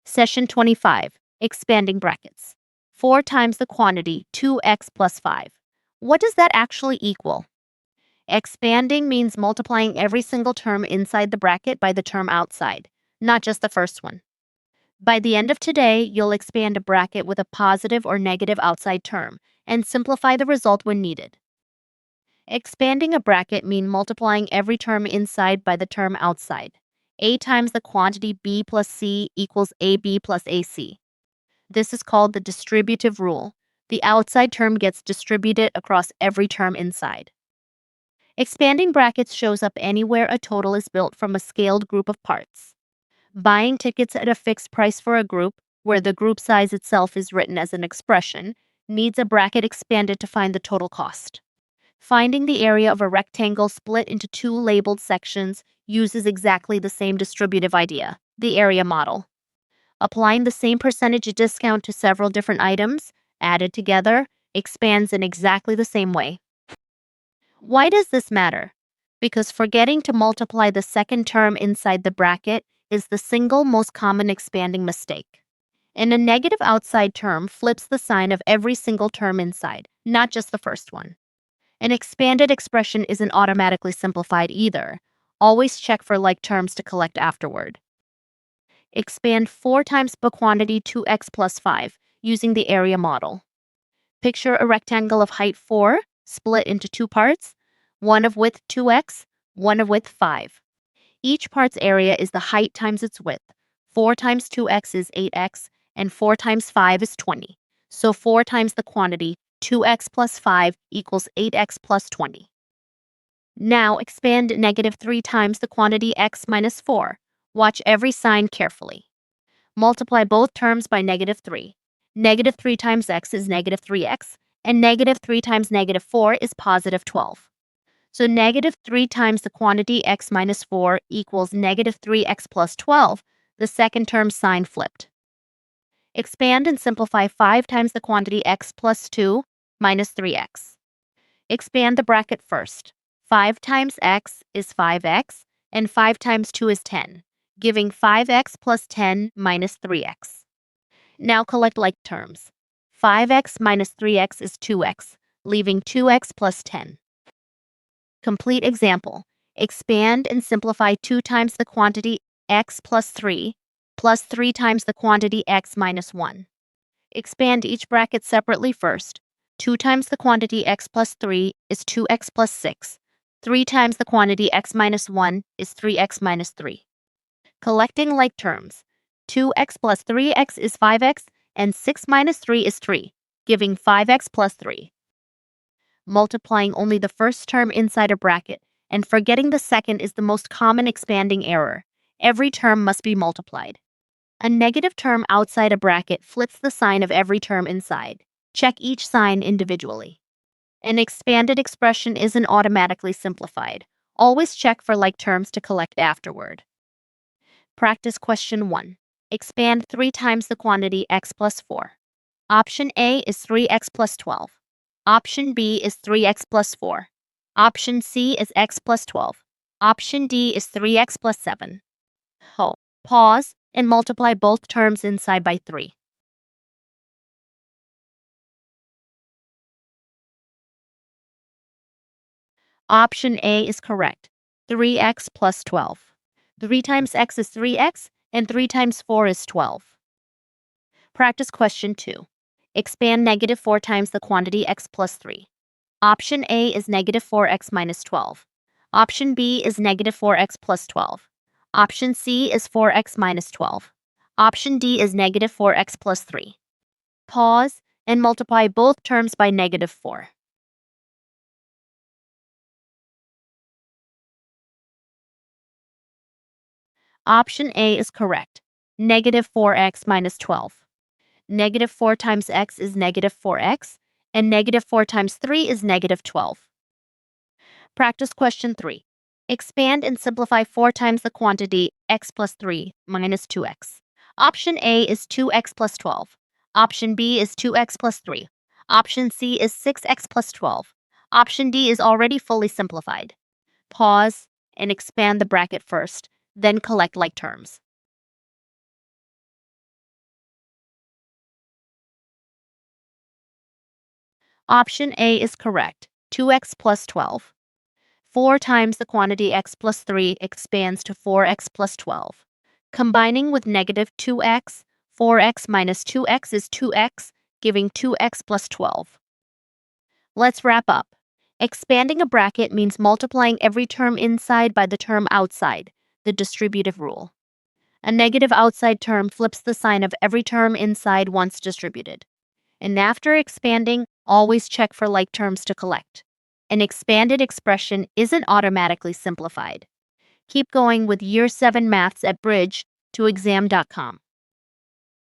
Session 25. Expanding brackets. 4 times the quantity, 2x plus 5. What does that actually equal? Expanding means multiplying every single term inside the bracket by the term outside, not just the first one. By the end of today, you'll expand a bracket with a positive or negative outside term and simplify the result when needed. Expanding a bracket means multiplying every term inside by the term outside. A times the quantity b plus c equals ab plus ac. This is called the distributive rule. The outside term gets distributed across every term inside. Expanding brackets shows up anywhere a total is built from a scaled group of parts. Buying tickets at a fixed price for a group, where the group size itself is written as an expression, needs a bracket expanded to find the total cost. Finding the area of a rectangle split into two labeled sections uses exactly the same distributive idea, the area model. Applying the same percentage discount to several different items, added together, expands in exactly the same way. Why does this matter? Because forgetting to multiply the second term inside the bracket is the single most common expanding mistake. And a negative outside term flips the sign of every single term inside, not just the first one. An expanded expression isn't automatically simplified either. Always check for like terms to collect afterward. Expand 4 times the quantity 2x plus 5 using the area model. Picture a rectangle of height 4 split into two parts, one of width 2x, one of width 5. Each part's area is the height times its width. 4 times 2x is 8x, and 4 times 5 is 20. So 4 times the quantity 2x plus 5 equals 8x plus 20. Now expand negative 3 times the quantity x minus 4. Watch every sign carefully. Multiply both terms by negative 3. Negative 3 times x is negative 3x, and negative 3 times negative 4 is positive 12. So negative 3 times the quantity x minus 4 equals negative 3x plus 12, the second term sign flipped. Expand and simplify 5 times the quantity x plus 2 minus 3x. Expand the bracket first. 5 times x is 5x, and 5 times 2 is 10, giving 5x plus 10 minus 3x. Now collect like terms. 5x minus 3x is 2x, leaving 2x plus 10. Complete example. Expand and simplify 2 times the quantity x plus 3 times the quantity x minus 1. Expand each bracket separately first. 2 times the quantity x plus 3 is 2x plus 6. 3 times the quantity x minus 1 is 3x minus 3. Collecting like terms. 2x plus 3x is 5x, and 6 minus 3 is 3, giving 5x plus 3. Multiplying only the first term inside a bracket and forgetting the second is the most common expanding error. Every term must be multiplied. A negative term outside a bracket flips the sign of every term inside. Check each sign individually. An expanded expression isn't automatically simplified. Always check for like terms to collect afterward. Practice question 1. Expand 3 times the quantity x plus 4. Option A is 3x plus 12. Option B is 3x plus 4. Option C is x plus 12. Option D is 3x plus 7. Pause and multiply both terms inside by 3. Option A is correct. 3x plus 12. 3 times x is 3x, and 3 times 4 is 12. Practice question 2. Expand negative 4 times the quantity x plus 3. Option A is negative 4x minus 12. Option B is negative 4x plus 12. Option C is 4x minus 12. Option D is negative 4x plus 3. Pause and multiply both terms by negative 4. Option A is correct. Negative 4x minus 12. Negative 4 times x is negative 4x, and negative 4 times 3 is negative 12. Practice question 3. Expand and simplify 4 times the quantity x plus 3 minus 2x. Option A is 2x plus 12. Option B is 2x plus 3. Option C is 6x plus 12. Option D is already fully simplified. Pause and expand the bracket first, then collect like terms. Option A is correct. 2x plus 12. 4 times the quantity x plus 3 expands to 4x plus 12. Combining with negative 2x, 4x minus 2x is 2x, giving 2x plus 12. Let's wrap up. Expanding a bracket means multiplying every term inside by the term outside, the distributive rule. A negative outside term flips the sign of every term inside once distributed. And after expanding, always check for like terms to collect. An expanded expression isn't automatically simplified. Keep going with Year 7 Maths at bridge to exam.com.